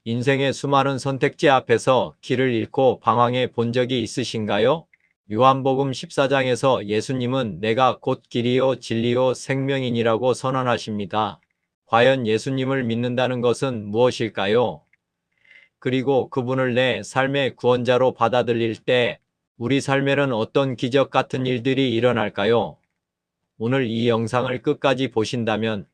인생의 수많은 선택지 앞에서 길을 잃고 방황해 본 적이 있으신가요? 요한복음 14장에서 예수님은 내가 곧 길이요 진리요 생명이니라고 선언하십니다. 과연 예수님을 믿는다는 것은 무엇일까요? 그리고 그분을 내 삶의 구원자로 받아들일 때 우리 삶에는 어떤 기적 같은 일들이 일어날까요? 오늘 이 영상을 끝까지 보신다면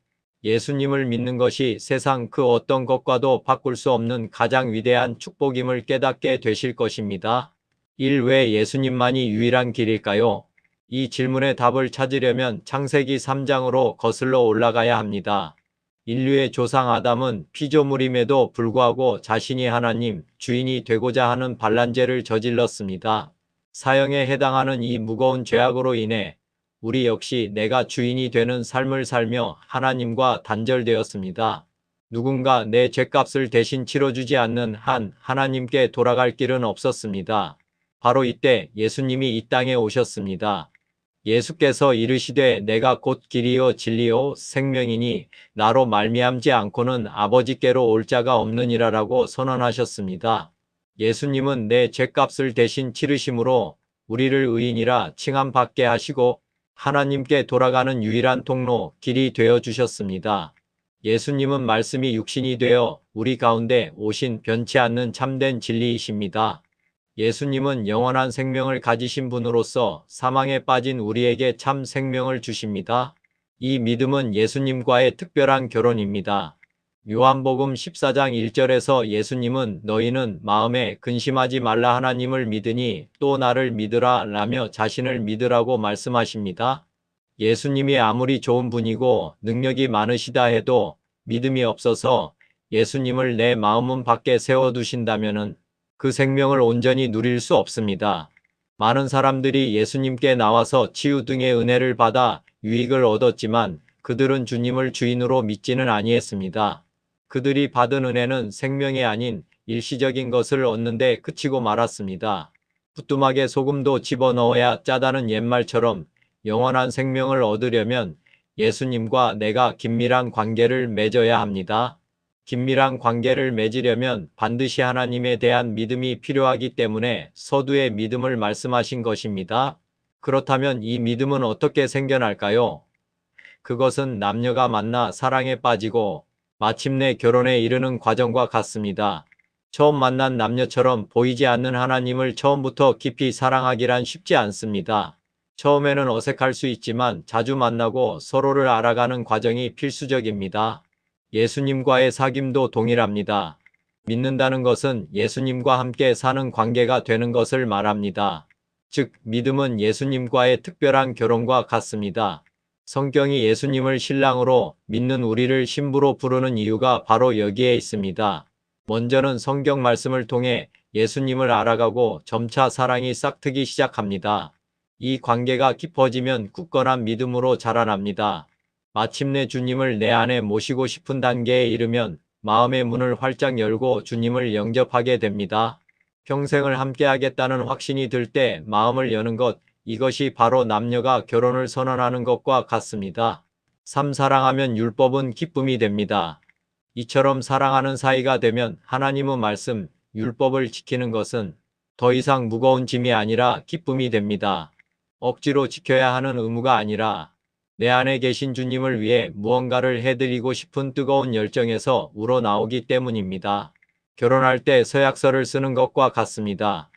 예수님을 믿는 것이 세상 그 어떤 것과도 바꿀 수 없는 가장 위대한 축복임을 깨닫게 되실 것입니다. 1. 왜 예수님만이 유일한 길일까요? 이 질문의 답을 찾으려면 창세기 3장으로 거슬러 올라가야 합니다. 인류의 조상 아담은 피조물임에도 불구하고 자신이 하나님, 주인이 되고자 하는 반란죄를 저질렀습니다. 사형에 해당하는 이 무거운 죄악으로 인해 우리 역시 내가 주인이 되는 삶을 살며 하나님과 단절되었습니다. 누군가 내 죗값을 대신 치러주지 않는 한 하나님께 돌아갈 길은 없었습니다. 바로 이때 예수님이 이 땅에 오셨습니다. 예수께서 이르시되 내가 곧 길이요 진리요 생명이니 나로 말미암지 않고는 아버지께로 올 자가 없느니라라고 선언하셨습니다. 예수님은 내 죗값을 대신 치르심으로 우리를 의인이라 칭함받게 하시고 하나님께 돌아가는 유일한 통로, 길이 되어 주셨습니다. 예수님은 말씀이 육신이 되어 우리 가운데 오신 변치 않는 참된 진리이십니다. 예수님은 영원한 생명을 가지신 분으로서 사망에 빠진 우리에게 참 생명을 주십니다. 이 믿음은 예수님과의 특별한 결혼입니다. 요한복음 14장 1절에서 예수님은 너희는 마음에 근심하지 말라 하나님을 믿으니 또 나를 믿으라 라며 자신을 믿으라고 말씀하십니다. 예수님이 아무리 좋은 분이고 능력이 많으시다 해도 믿음이 없어서 예수님을 내 마음 밖에 세워두신다면 그 생명을 온전히 누릴 수 없습니다. 많은 사람들이 예수님께 나와서 치유 등의 은혜를 받아 유익을 얻었지만 그들은 주님을 주인으로 믿지는 아니했습니다. 그들이 받은 은혜는 생명이 아닌 일시적인 것을 얻는데 그치고 말았습니다. 부뚜막에 소금도 집어넣어야 짜다는 옛말처럼 영원한 생명을 얻으려면 예수님과 내가 긴밀한 관계를 맺어야 합니다. 긴밀한 관계를 맺으려면 반드시 하나님에 대한 믿음이 필요하기 때문에 서두에 믿음을 말씀하신 것입니다. 그렇다면 이 믿음은 어떻게 생겨날까요? 그것은 남녀가 만나 사랑에 빠지고 마침내 결혼에 이르는 과정과 같습니다. 처음 만난 남녀처럼 보이지 않는 하나님을 처음부터 깊이 사랑하기란 쉽지 않습니다. 처음에는 어색할 수 있지만 자주 만나고 서로를 알아가는 과정이 필수적입니다. 예수님과의 사귐도 동일합니다. 믿는다는 것은 예수님과 함께 사는 관계가 되는 것을 말합니다. 즉, 믿음은 예수님과의 특별한 결혼과 같습니다. 성경이 예수님을 신랑으로 믿는 우리를 신부로 부르는 이유가 바로 여기에 있습니다. 먼저는 성경 말씀을 통해 예수님을 알아가고 점차 사랑이 싹트기 시작합니다. 이 관계가 깊어지면 굳건한 믿음으로 자라납니다. 마침내 주님을 내 안에 모시고 싶은 단계에 이르면 마음의 문을 활짝 열고 주님을 영접하게 됩니다. 평생을 함께하겠다는 확신이 들 때 마음을 여는 것, 이것이 바로 남녀가 결혼을 선언하는 것과 같습니다. 3. 사랑하면 율법은 기쁨이 됩니다. 이처럼 사랑하는 사이가 되면 하나님의 말씀, 율법을 지키는 것은 더 이상 무거운 짐이 아니라 기쁨이 됩니다. 억지로 지켜야 하는 의무가 아니라 내 안에 계신 주님을 위해 무언가를 해드리고 싶은 뜨거운 열정에서 우러나오기 때문입니다. 결혼할 때 서약서를 쓰는 것과 같습니다.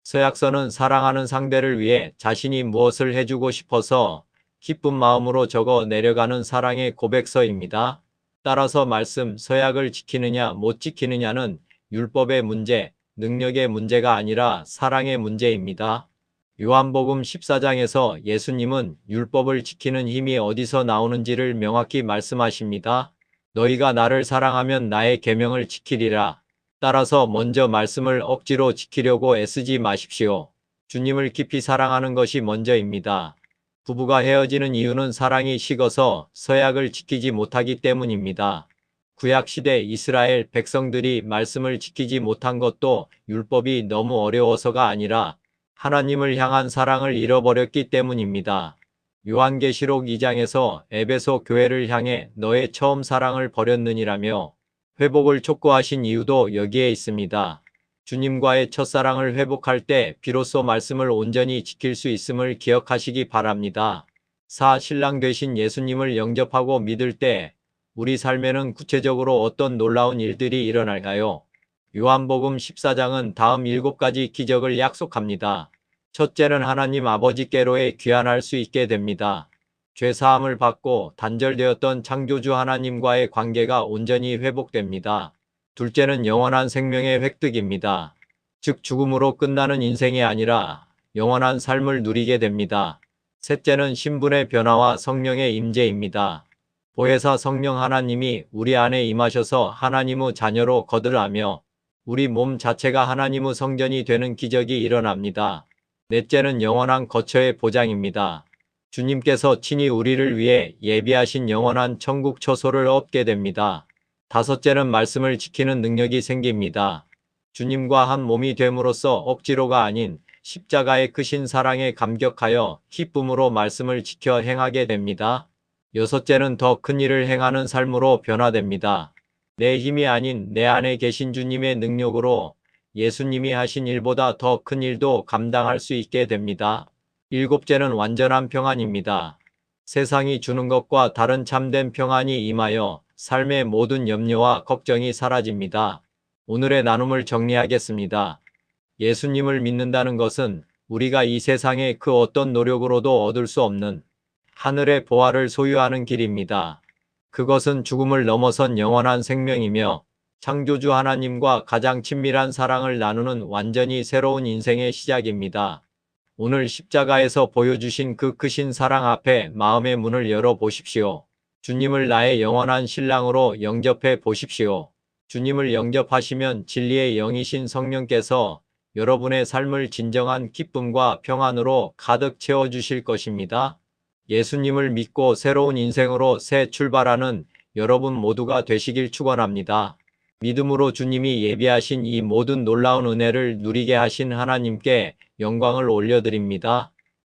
서약서는 사랑하는 상대를 위해 자신이 무엇을 해주고 싶어서 기쁜 마음으로 적어 내려가는 사랑의 고백서입니다. 따라서 말씀, 서약을 지키느냐 못 지키느냐는 율법의 문제, 능력의 문제가 아니라 사랑의 문제입니다. 요한복음 14장에서 예수님은 율법을 지키는 힘이 어디서 나오는지를 명확히 말씀하십니다. 너희가 나를 사랑하면 나의 계명을 지키리라. 따라서 먼저 말씀을 억지로 지키려고 애쓰지 마십시오. 주님을 깊이 사랑하는 것이 먼저입니다. 부부가 헤어지는 이유는 사랑이 식어서 서약을 지키지 못하기 때문입니다. 구약시대 이스라엘 백성들이 말씀을 지키지 못한 것도 율법이 너무 어려워서가 아니라 하나님을 향한 사랑을 잃어버렸기 때문입니다. 요한계시록 2장에서 에베소 교회를 향해 너의 처음 사랑을 버렸느니라며 회복을 촉구하신 이유도 여기에 있습니다. 주님과의 첫사랑을 회복할 때 비로소 말씀을 온전히 지킬 수 있음을 기억하시기 바랍니다. 신랑 되신 예수님을 영접하고 믿을 때 우리 삶에는 구체적으로 어떤 놀라운 일들이 일어날까요? 요한복음 14장은 다음 7가지 기적을 약속합니다. 첫째는 하나님 아버지께로에 귀환할 수 있게 됩니다. 죄사함을 받고 단절되었던 창조주 하나님과의 관계가 온전히 회복됩니다. 둘째는 영원한 생명의 획득입니다. 즉 죽음으로 끝나는 인생이 아니라 영원한 삶을 누리게 됩니다. 셋째는 신분의 변화와 성령의 임재입니다. 보혜사 성령 하나님이 우리 안에 임하셔서 하나님의 자녀로 거듭나며 우리 몸 자체가 하나님의 성전이 되는 기적이 일어납니다. 넷째는 영원한 거처의 보장입니다. 주님께서 친히 우리를 위해 예비하신 영원한 천국 처소를 얻게 됩니다. 다섯째는 말씀을 지키는 능력이 생깁니다. 주님과 한 몸이 됨으로써 억지로가 아닌 십자가의 크신 사랑에 감격하여 기쁨으로 말씀을 지켜 행하게 됩니다. 여섯째는 더 큰 일을 행하는 삶으로 변화됩니다. 내 힘이 아닌 내 안에 계신 주님의 능력으로 예수님이 하신 일보다 더 큰 일도 감당할 수 있게 됩니다. 일곱째는 완전한 평안입니다. 세상이 주는 것과 다른 참된 평안이 임하여 삶의 모든 염려와 걱정이 사라집니다. 오늘의 나눔을 정리하겠습니다. 예수님을 믿는다는 것은 우리가 이 세상의 그 어떤 노력으로도 얻을 수 없는 하늘의 보화를 소유하는 길입니다. 그것은 죽음을 넘어선 영원한 생명이며 창조주 하나님과 가장 친밀한 사랑을 나누는 완전히 새로운 인생의 시작입니다. 오늘 십자가에서 보여주신 그 크신 사랑 앞에 마음의 문을 열어 보십시오. 주님을 나의 영원한 신랑으로 영접해 보십시오. 주님을 영접하시면 진리의 영이신 성령께서 여러분의 삶을 진정한 기쁨과 평안으로 가득 채워주실 것입니다. 예수님을 믿고 새로운 인생으로 새 출발하는 여러분 모두가 되시길 축원합니다. 믿음으로 주님이 예비하신 이 모든 놀라운 은혜를 누리게 하신 하나님께 영광을 올려드립니다.